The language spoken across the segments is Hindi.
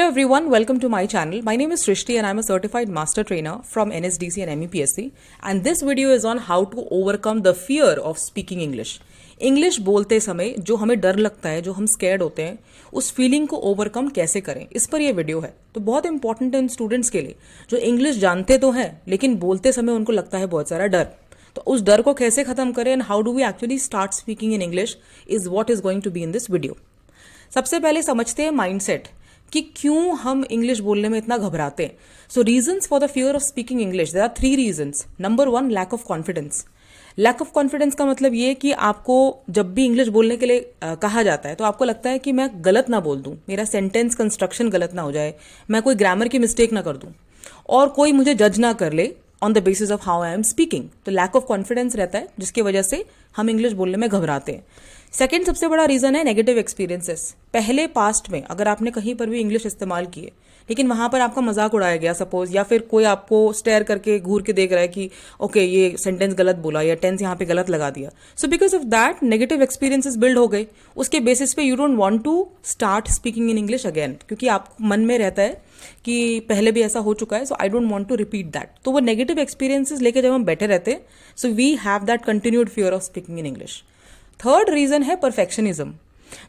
Hello everyone, welcome to my channel. My name is Srishti and I'm a certified master trainer from NSDC and MEPSC. And this video is on how to overcome the fear of speaking English. English बोलते समय जो हमें डर लगता है, जो हम स्कैर्ड होते हैं, उस फीलिंग को ओवरकम कैसे करें, इस पर यह वीडियो है। तो बहुत इंपॉर्टेंट है इन स्टूडेंट्स के लिए जो इंग्लिश जानते तो हैं लेकिन बोलते समय उनको लगता है बहुत सारा डर। तो उस डर को कैसे खत्म करें and how do we actually start speaking in English is what is going to be in this video. सबसे पहले समझते हैं माइंडसेट कि क्यों हम इंग्लिश बोलने में इतना घबराते हैं। So reasons for the fear of speaking English, there are 3 reasons. Number 1, lack of confidence. Lack of confidence का मतलब ये कि आपको जब भी इंग्लिश बोलने के लिए कहा जाता है तो आपको लगता है कि मैं गलत ना बोल दूं, मेरा सेंटेंस कंस्ट्रक्शन गलत ना हो जाए, मैं कोई ग्रामर की मिस्टेक ना कर दूं और कोई मुझे जज ना कर ले on the basis of how I am speaking. तो लैक ऑफ कॉन्फिडेंस रहता है जिसकी वजह से हम इंग्लिश बोलने में घबराते हैं। सेकेंड सबसे बड़ा रीजन है नेगेटिव एक्सपीरियंसेस। पहले पास्ट में अगर आपने कहीं पर भी इंग्लिश इस्तेमाल किए लेकिन वहां पर आपका मजाक उड़ाया गया सपोज, या फिर कोई आपको स्टेयर करके घूर के देख रहा है कि ओके ये सेंटेंस गलत बोला या टेंस यहाँ पे गलत लगा दिया, so because of that negative experiences build हो गए। उसके बेसिस पे you don't want to start speaking in English again, क्योंकि आप मन में रहता है कि पहले भी ऐसा हो चुका है, so I don't want to repeat that. तो वो नेगेटिव एक्सपीरियंसेस लेके जब हम बैठे रहते हैं, so we have that continued fear of speaking in English. Third reason है परफेक्शनिज्म।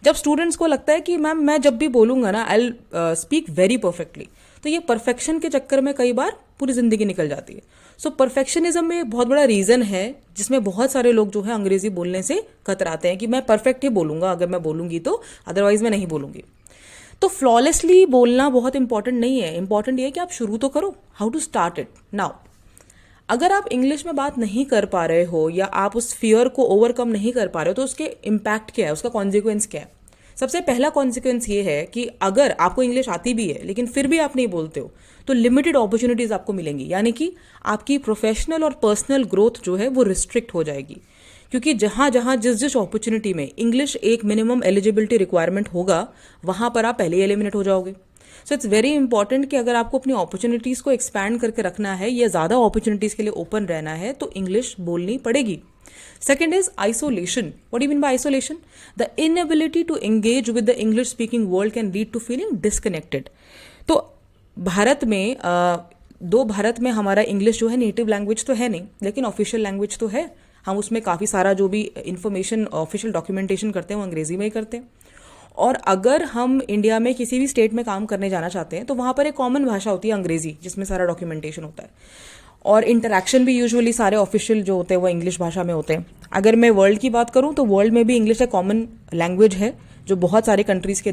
जब स्टूडेंट्स को लगता है कि मैम मैं जब भी बोलूंगा ना आई स्पीक वेरी परफेक्टली, तो ये परफेक्शन के चक्कर में कई बार पूरी जिंदगी निकल जाती है। सो परफेक्शनिज्म में बहुत बड़ा रीजन है जिसमें बहुत सारे लोग जो है अंग्रेजी बोलने से कतराते हैं कि मैं परफेक्ट ही बोलूंगा अगर मैं बोलूंगी तो, अदरवाइज मैं नहीं बोलूंगी। तो फ्लॉलेसली बोलना बहुत इंपॉर्टेंट नहीं है, इंपॉर्टेंट ये है कि आप शुरू तो करो, how to start it now. अगर आप इंग्लिश में बात नहीं कर पा रहे हो या आप उस फियर को ओवरकम नहीं कर पा रहे हो तो उसके इम्पैक्ट क्या है, उसका कॉन्सिक्वेंस क्या है। सबसे पहला कॉन्सिक्वेंस ये है कि अगर आपको इंग्लिश आती भी है लेकिन फिर भी आप नहीं बोलते हो तो लिमिटेड अपॉर्चुनिटीज आपको मिलेंगी, यानी कि आपकी प्रोफेशनल और पर्सनल ग्रोथ जो है वो रिस्ट्रिक्ट हो जाएगी। क्योंकि जहां जहां जिस जिस अपॉर्चुनिटी में इंग्लिश एक मिनिमम एलिजिबिलिटी रिक्वायरमेंट होगा वहां पर आप पहले ही एलिमिनेट हो जाओगे। सो इट्स वेरी इंपॉर्टेंट कि अगर आपको अपनी अपॉर्चुनिटीज को एक्सपैंड करके रखना है या ज्यादा अपॉर्चुनिटीज के लिए ओपन रहना है तो इंग्लिश बोलनी पड़ेगी। Second is isolation. What do you mean by isolation? The inability to engage with the English speaking world can lead to feeling disconnected. तो भारत में हमारा इंग्लिश जो है नेटिव लैंग्वेज तो है नहीं लेकिन ऑफिशियल लैंग्वेज तो है। हम उसमें काफ़ी सारा जो भी इंफॉर्मेशन ऑफिशियल डॉक्यूमेंटेशन करते हैं वो अंग्रेजी में ही करते हैं। और अगर हम इंडिया में किसी भी स्टेट में काम करने जाना चाहते हैं तो वहाँ पर एक कॉमन भाषा होती है अंग्रेजी जिसमें सारा डॉक्यूमेंटेशन होता है और इंटरैक्शन भी यूजुअली सारे ऑफिशियल जो होते हैं वो इंग्लिश भाषा में होते हैं। अगर मैं वर्ल्ड की बात करूं तो वर्ल्ड में भी इंग्लिश एक कॉमन लैंग्वेज है जो बहुत सारे कंट्रीज के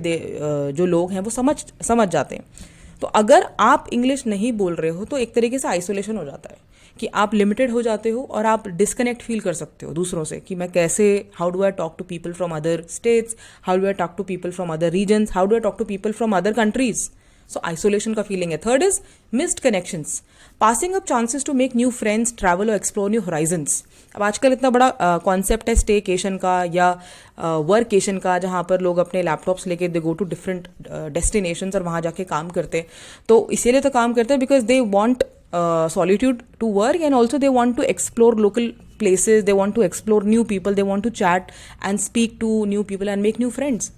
जो लोग हैं वो समझ जाते हैं। तो अगर आप इंग्लिश नहीं बोल रहे हो तो एक तरीके से आइसोलेशन हो जाता है कि आप लिमिटेड हो जाते हो और आप डिस्कनेक्ट फील कर सकते हो दूसरों से कि मैं कैसे, how do I talk to people from other states, how do I talk to people from other regions, how do I talk to people from other countries. So isolation का फीलिंग है। Third is missed connections, passing up chances to make new friends, travel और एक्सप्लोर न्यू होराइजन्स। अब आजकल इतना बड़ा कॉन्सेप्ट है स्टेकेशन का या वर्केशन का, जहाँ पर लोग अपने लैपटॉप्स लेके दे गो टू डिफरेंट डेस्टिनेशंस और वहाँ जाके काम करते हैं। तो इसीलिए तो काम करते हैं because they want solitude to work and also they want to explore local places, they want to explore new people, they want to chat and speak to new people and make new friends.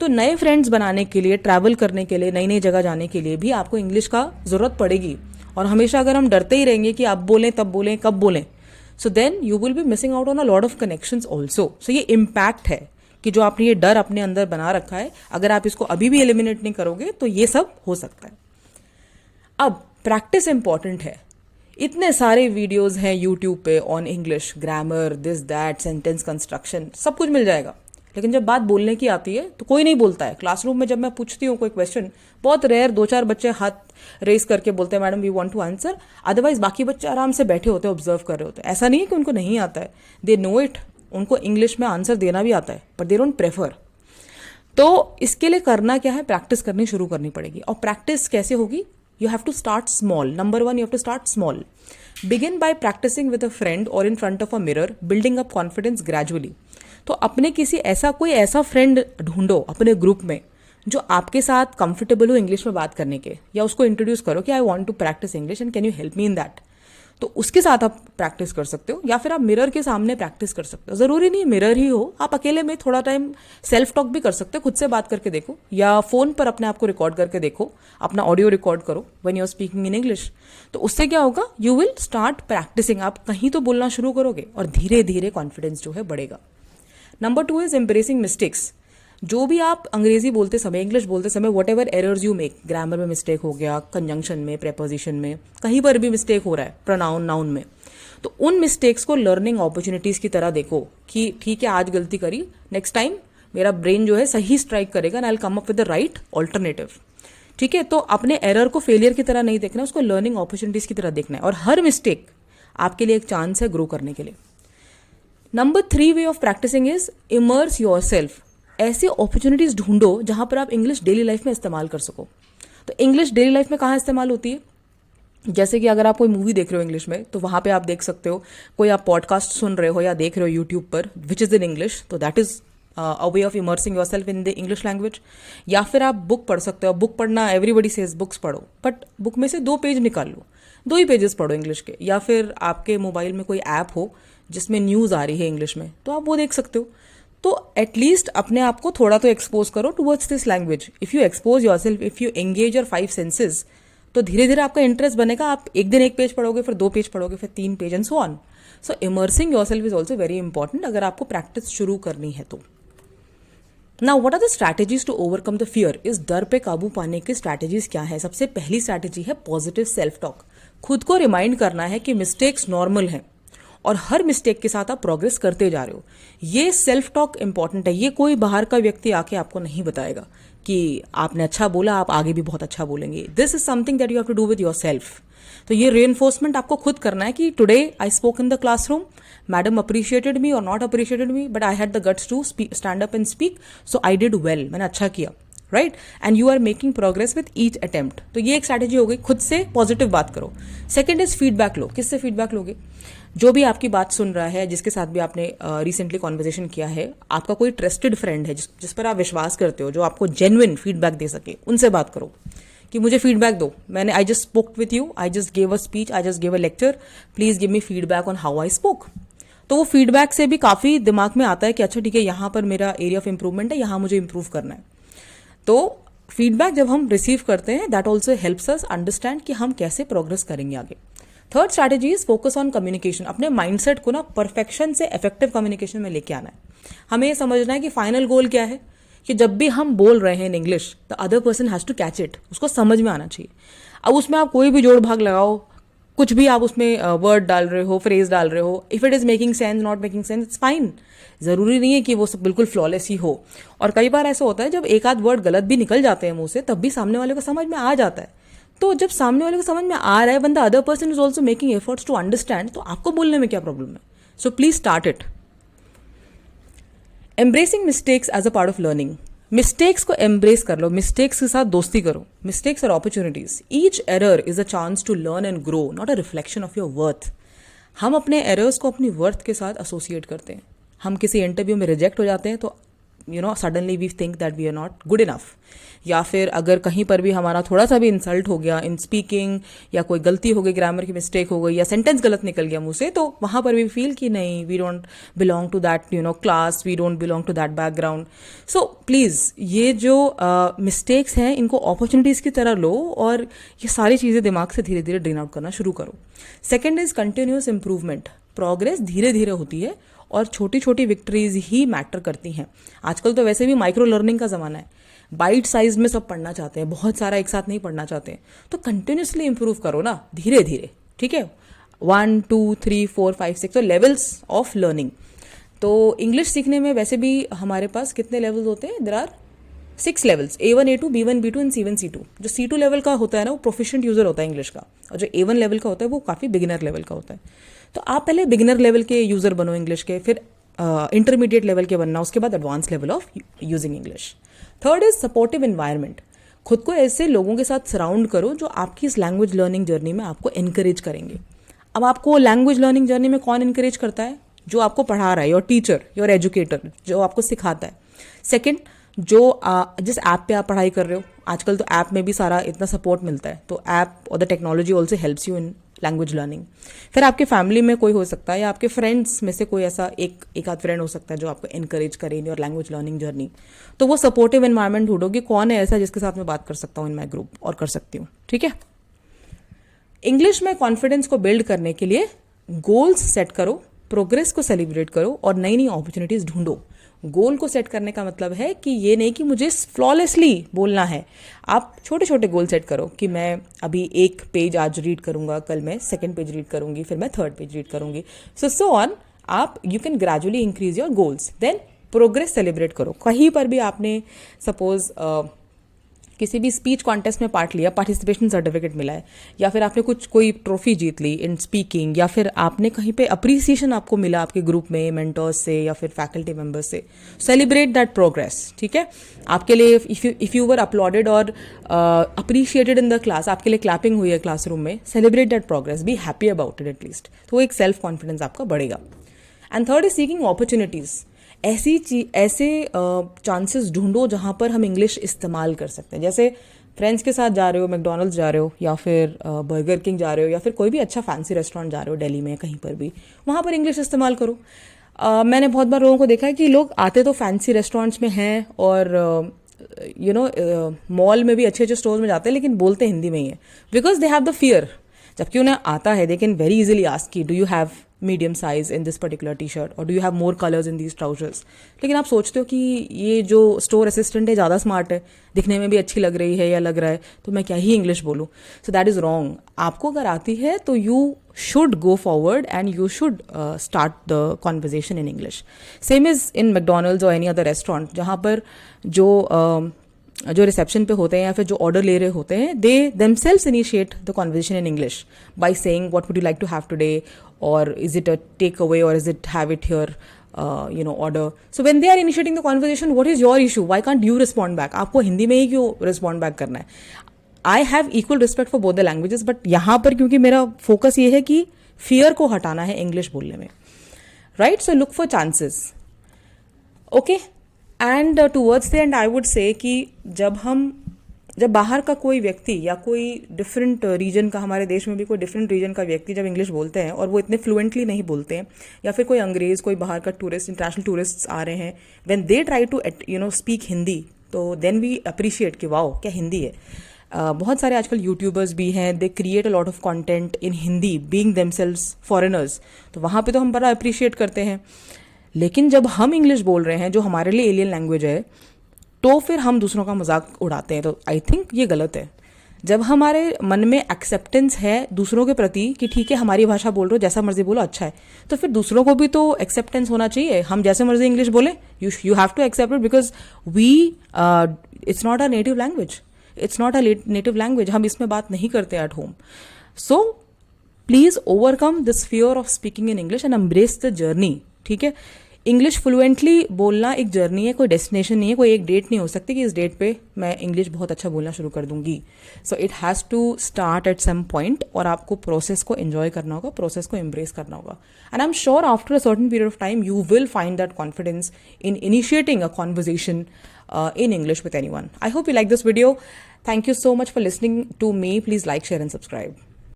तो नए फ्रेंड्स बनाने के लिए, ट्रैवल करने के लिए, नई नई जगह जाने के लिए भी आपको इंग्लिश का जरूरत पड़ेगी। और हमेशा अगर हम डरते ही रहेंगे कि अब बोलें तब बोलें कब बोलें, so then you will be missing out on a lot of connections also. So ये इम्पैक्ट है कि जो आपने ये डर अपने अंदर बना रखा है, अगर आप इसको अभी भी एलिमिनेट नहीं करोगे तो ये सब हो सकता है। अब प्रैक्टिस इंपॉर्टेंट है। इतने सारे वीडियोस हैं यूट्यूब पे on English, grammar, this that, sentence construction, सब कुछ मिल जाएगा। लेकिन जब बात बोलने की आती है तो कोई नहीं बोलता है। क्लासरूम में जब मैं पूछती हूँ कोई क्वेश्चन, बहुत रेयर 2-4 बच्चे हाथ रेस करके बोलते हैं madam we want to answer, otherwise बाकी बच्चे आराम से बैठे होते हैं, ऑब्जर्व कर रहे होते हैं। ऐसा नहीं है कि उनको नहीं आता है, दे नो इट, उनको इंग्लिश में आंसर देना भी आता है बट दे डोंट प्रेफर। तो इसके लिए करना क्या है, प्रैक्टिस करनी शुरू करनी पड़ेगी। और प्रैक्टिस कैसे होगी, you have to start small. Number 1, you have to start small. Begin by practicing with a friend or in front of a mirror, building up confidence gradually. तो अपने कोई ऐसा फ्रेंड ढूंढो अपने ग्रुप में जो आपके साथ कंफर्टेबल हो इंग्लिश में बात करने के, या उसको इंट्रोड्यूस करो कि I want to practice English and can you help me in that. तो उसके साथ आप प्रैक्टिस कर सकते हो, या फिर आप मिरर के सामने प्रैक्टिस कर सकते हो। ज़रूरी नहीं मिरर ही हो, आप अकेले में थोड़ा टाइम सेल्फ टॉक भी कर सकते हो, खुद से बात करके देखो, या फ़ोन पर अपने आप को रिकॉर्ड करके देखो, अपना ऑडियो रिकॉर्ड करो when you are speaking in English. तो उससे क्या होगा, यू विल स्टार्ट प्रैक्टिसिंग, आप कहीं तो बोलना शुरू करोगे और धीरे धीरे कॉन्फिडेंस जो है बढ़ेगा। Number 2 is embracing mistakes. जो भी आप अंग्रेजी बोलते समय, इंग्लिश बोलते समय, whatever errors you make, grammar में मिस्टेक हो गया, कंजंक्शन में, प्रेपोजिशन में, कहीं पर भी मिस्टेक हो रहा है, प्रोनाउन नाउन में, तो उन मिस्टेक्स को लर्निंग अपॉर्चुनिटीज की तरह देखो कि ठीक है आज गलती करी, नेक्स्ट टाइम मेरा ब्रेन जो है सही स्ट्राइक करेगा, and I will come up with the right alternative. ठीक है, तो अपने एरर को फेलियर की तरह नहीं देखना, उसको लर्निंग अपॉर्चुनिटीज की तरह देखना है, और हर मिस्टेक आपके लिए एक चांस है ग्रो करने के लिए। Number 3 way of practicing is immerse yourself. ऐसी अपॉर्चुनिटीज ढूंढो जहां पर आप इंग्लिश डेली लाइफ में इस्तेमाल कर सको। तो इंग्लिश डेली लाइफ में कहाँ इस्तेमाल होती है, जैसे कि अगर आप कोई मूवी देख रहे हो इंग्लिश में, तो वहां पे आप देख सकते हो, कोई आप पॉडकास्ट सुन रहे हो या देख रहे हो यूट्यूब पर विच इज़ इन इंग्लिश, तो that is a way of immersing your self in the English language. या फिर आप बुक पढ़ सकते हो। बुक पढ़ना, एवरीबडी सेज बुक्स पढ़ो, बट बुक में से 2 पेज निकाल लो, 2 ही पेजेस पढ़ो इंग्लिश के। या फिर आपके मोबाइल में कोई ऐप हो जिसमें न्यूज़ आ रही है इंग्लिश में, तो आप वो देख सकते हो। तो एटलीस्ट अपने आप को थोड़ा तो एक्सपोज करो towards this language. If you expose your self, if you engage your 5 senses, तो धीरे धीरे आपका इंटरेस्ट बनेगा। आप एक दिन 1 पेज पढ़ोगे, फिर 2 पेज पढ़ोगे, फिर 3 page, and so on. So immersing yourself is also very important अगर आपको प्रैक्टिस शुरू करनी है तो। Now what are the strategies to overcome the fear. इस डर पे काबू पाने की स्ट्रैटेजीज क्या है। सबसे पहली स्ट्रैटेजी है पॉजिटिव सेल्फ टॉक। खुद को रिमाइंड करना है कि मिस्टेक्स नॉर्मल हैं और हर मिस्टेक के साथ आप प्रोग्रेस करते जा रहे हो। ये सेल्फ टॉक इंपॉर्टेंट है। ये कोई बाहर का व्यक्ति आके आपको नहीं बताएगा कि आपने अच्छा बोला, आप आगे भी बहुत अच्छा बोलेंगे। This is something that you have to do with yourself. तो ये रीइंफोर्समेंट आपको खुद करना है कि today I spoke in the classroom, madam appreciated me और not appreciated me, but I had the guts to stand up and speak, so I did well, मैंने अच्छा किया, right. And you are making progress with each attempt. तो ये एक स्ट्रैटेजी हो गई, खुद से पॉजिटिव बात करो। सेकेंड इज फीडबैक लो। किससे फीडबैक लोगे? जो भी आपकी बात सुन रहा है, जिसके साथ भी आपने रिसेंटली कॉन्वर्जेशन किया है, आपका कोई ट्रस्टेड फ्रेंड है जिस पर आप विश्वास करते हो, जो आपको जेन्युइन फीडबैक दे सके, उनसे बात करो कि मुझे फीडबैक दो। मैंने I just spoke with you, I just gave a speech, I just gave a lecture, please give me feedback on how I spoke. तो वो फीडबैक से भी काफ़ी दिमाग में आता है कि अच्छा ठीक है, यहाँ पर मेरा एरिया ऑफ इंप्रूवमेंट है, यहाँ मुझे इंप्रूव करना है। तो फीडबैक जब हम रिसीव करते हैं, that also helps us understand कि हम कैसे प्रोग्रेस करेंगे आगे। Third strategy is focus on communication. अपने माइंडसेट को ना परफेक्शन से इफेक्टिव कम्युनिकेशन में लेके आना है। हमें ये समझना है कि फाइनल गोल क्या है, कि जब भी हम बोल रहे हैं in English, the other person has to catch it, उसको समझ में आना चाहिए। अब उसमें आप कोई भी जोड़ भाग लगाओ, कुछ भी आप उसमें वर्ड डाल रहे हो, फ्रेज डाल रहे हो, if it is making sense, not making sense, it's fine. जरूरी नहीं है कि वो सब बिल्कुल फ्लॉलेस ही हो। और कई बार ऐसा होता है जब एक आध वर्ड गलत भी निकल जाते हैं मुंह से, तब भी सामने वाले को समझ में आ जाता है। तो जब सामने वाले को समझ में आ रहा है, when the other person is also making efforts to understand, तो आपको बोलने में क्या प्रॉब्लम है? So please start it. Embracing mistakes as a part of learning. Mistakes को एम्ब्रेस कर लो, मिस्टेक्स के साथ दोस्ती करो। Mistakes are opportunities. Each error is a chance to learn and grow, not a reflection of your worth. हम अपने एरर्स को अपनी वर्थ के साथ एसोसिएट करते हैं। हम किसी इंटरव्यू में रिजेक्ट हो जाते हैं तो suddenly we think that we are not good enough. या फिर अगर कहीं पर भी हमारा थोड़ा सा भी इंसल्ट हो गया इन स्पीकिंग, या कोई गलती हो गई, ग्रामर की मिस्टेक हो गई, या सेंटेंस गलत निकल गया मुंह से, तो वहां पर भी फील कि नहीं, we don't belong to that class, we don't belong to that background. So please ये जो मिस्टेक्स हैं, इनको अपॉर्चुनिटीज़ की तरह लो और ये सारी चीज़ें दिमाग से धीरे धीरे ड्रेन आउट करना शुरू करो। Second is continuous improvement. Progress धीरे धीरे होती है और छोटी छोटी विक्ट्रीज ही मैटर करती हैं। आजकल तो वैसे भी माइक्रो लर्निंग का ज़माना है, बाइट साइज में सब पढ़ना चाहते हैं, बहुत सारा एक साथ नहीं पढ़ना चाहते। तो कंटिन्यूसली इंप्रूव करो ना, धीरे धीरे, ठीक है। 1 2 3 4 5 6 तो लेवल्स ऑफ लर्निंग। तो इंग्लिश सीखने में वैसे भी हमारे पास कितने लेवल्स होते हैं? There are 6 levels, A1 A2 B1 B2 and C1 C2। जो C2 लेवल का होता है ना, वो प्रोफिशिएंट यूजर होता है इंग्लिश का, और जो A1 लेवल का होता है वो काफ़ी बिगिनर लेवल का होता है। तो आप पहले बिगिनर लेवल के यूजर बनो इंग्लिश के, फिर इंटरमीडिएट लेवल के बनना, उसके बाद advance level of using English. Third is supportive environment. खुद को ऐसे लोगों के साथ सराउंड करो जो आपकी इस लैंग्वेज लर्निंग जर्नी में आपको एनकरेज करेंगे। अब आपको लैंग्वेज लर्निंग जर्नी में कौन एनकरेज करता है? जो आपको पढ़ा रहा है, योर टीचर, योर एजुकेटर, जो आपको सिखाता है। सेकेंड, जो जिस ऐप पे आप पढ़ाई कर रहे हो, आजकल तो ऐप में भी सारा इतना सपोर्ट मिलता है, तो ऐप और the technology also helps you in language learning. फिर आपके फैमिली में कोई हो सकता है या आपके फ्रेंड्स में से कोई ऐसा एक आध फ्रेंड हो सकता है जो आपको इनकरेज करे in your language learning journey. तो वो सपोर्टिव एनवायरनमेंट ढूंढोगे, कौन है ऐसा जिसके साथ मैं बात कर सकता हूँ इन माई ग्रुप, और कर सकती हूँ, ठीक है। इंग्लिश में कॉन्फिडेंस को बिल्ड करने के लिए गोल्स सेट करो, प्रोग्रेस को सेलिब्रेट करो और नई नई अपॉर्चुनिटीज ढूंढो। गोल को सेट करने का मतलब है कि ये नहीं कि मुझे फ्लॉलेसली बोलना है। आप छोटे छोटे गोल सेट करो कि मैं अभी एक पेज आज रीड करूंगा, कल मैं सेकंड पेज रीड करूंगी, फिर मैं थर्ड पेज रीड करूंगी, सो ऑन। आप you can gradually increase your goals, then progress celebrate करो। कहीं पर भी आपने सपोज किसी भी स्पीच कॉन्टेस्ट में पार्ट लिया, पार्टिसिपेशन सर्टिफिकेट मिला है, या फिर आपने कोई trophy Jeet Lee in speaking, या फिर आपने कहीं पे अप्रिसिएशन आपको मिला आपके ग्रुप में मेंटर्स से या फिर फैकल्टी मेंबर्स से, सेलिब्रेट दैट प्रोग्रेस, ठीक है। आपके लिए इफ यू वर अपलॉडेड और अप्रिशिएटेड इन द क्लास, आपके लिए क्लैपिंग हुई है क्लासरूम में, celebrate that progress, be happy about it at least. तो एक सेल्फ कॉन्फिडेंस आपका बढ़ेगा। And third is seeking opportunities. ऐसे चांसेस ढूंढो जहां पर हम इंग्लिश इस्तेमाल कर सकते हैं। जैसे फ्रेंड्स के साथ जा रहे हो, मैकडॉनल्ड्स जा रहे हो, या फिर बर्गर किंग जा रहे हो, या फिर कोई भी अच्छा फैंसी रेस्टोरेंट जा रहे हो दिल्ली में, कहीं पर भी, वहां पर इंग्लिश इस्तेमाल करो। मैंने बहुत बार लोगों को देखा है कि लोग आते तो फैंसी रेस्टोरेंट्स में हैं और मॉल में भी अच्छे अच्छे स्टोर्स में जाते हैं, लेकिन बोलते हिंदी में ही है, because they have the fear. जबकि उन्हें आता है, they can very easily ask की do you have medium size in this particular T shirt और do you have more colours in these trousers. लेकिन आप सोचते हो कि ये जो स्टोर असिस्टेंट है ज़्यादा स्मार्ट है, दिखने में भी अच्छी लग रही है या लग रहा है, तो मैं क्या ही इंग्लिश बोलूँ। So that is wrong. आपको अगर आती है तो you should go forward and you should start the conversation in English. Same is in McDonald's और एनी अदर रेस्टोरेंट, जहाँ पर जो रिसेप्शन पे होते हैं या फिर जो ऑर्डर ले रहे होते हैं, they themselves initiate the conversation in English by saying what would you like to have today, or is it a takeaway, or is it have it here order. So when they are initiating the conversation, what is your issue? Why can't you respond back? आपको हिंदी में ही क्यों respond back करना है? I have equal respect for both the languages, but यहाँ पर क्योंकि मेरा फोकस ये है कि fear को हटाना है इंग्लिश बोलने में, right? So look for chances. Okay? And towards the end I would say कि जब बाहर का कोई व्यक्ति या कोई डिफरेंट रीजन का, हमारे देश में भी कोई डिफरेंट रीजन का व्यक्ति जब इंग्लिश बोलते हैं और वो इतने फ्लुएंटली नहीं बोलते हैं, या फिर कोई अंग्रेज, कोई बाहर का टूरिस्ट, इंटरनेशनल टूरिस्ट आ रहे हैं, when they try to speak Hindi, तो देन वी अप्रिशिएट कि वाओ क्या हिंदी है। बहुत सारे आजकल यूट्यूबर्स भी हैं, they create a lot of content in Hindi being themselves foreigners, तो वहाँ पे तो हम बड़ा अप्रिशिएट करते हैं। लेकिन जब हम इंग्लिश बोल रहे हैं जो हमारे लिए एलियन लैंग्वेज है, तो फिर हम दूसरों का मजाक उड़ाते हैं, तो आई थिंक ये गलत है। जब हमारे मन में एक्सेप्टेंस है दूसरों के प्रति कि ठीक है हमारी भाषा बोल रहे हो, जैसा मर्जी बोलो, अच्छा है, तो फिर दूसरों को भी तो एक्सेप्टेंस होना चाहिए। हम जैसे मर्जी इंग्लिश बोले, you have to accept it, because it's not a native language, it's not a native language, हम इसमें बात नहीं करते at home. So please overcome this fear of speaking in English and embrace the journey, ठीक है। इंग्लिश फ्लुएंटली बोलना एक जर्नी है, कोई डेस्टिनेशन नहीं है, कोई एक डेट नहीं हो सकती कि इस डेट पे मैं इंग्लिश बहुत अच्छा बोलना शुरू कर दूंगी। So it has to start at some point, और आपको प्रोसेस को एंजॉय करना होगा, प्रोसेस को एम्ब्रेस करना होगा। And I am sure after a certain period of time you will find that confidence in initiating a conversation in English with anyone. I hope you like this video. Thank you so much for listening to me. Please like, share and subscribe.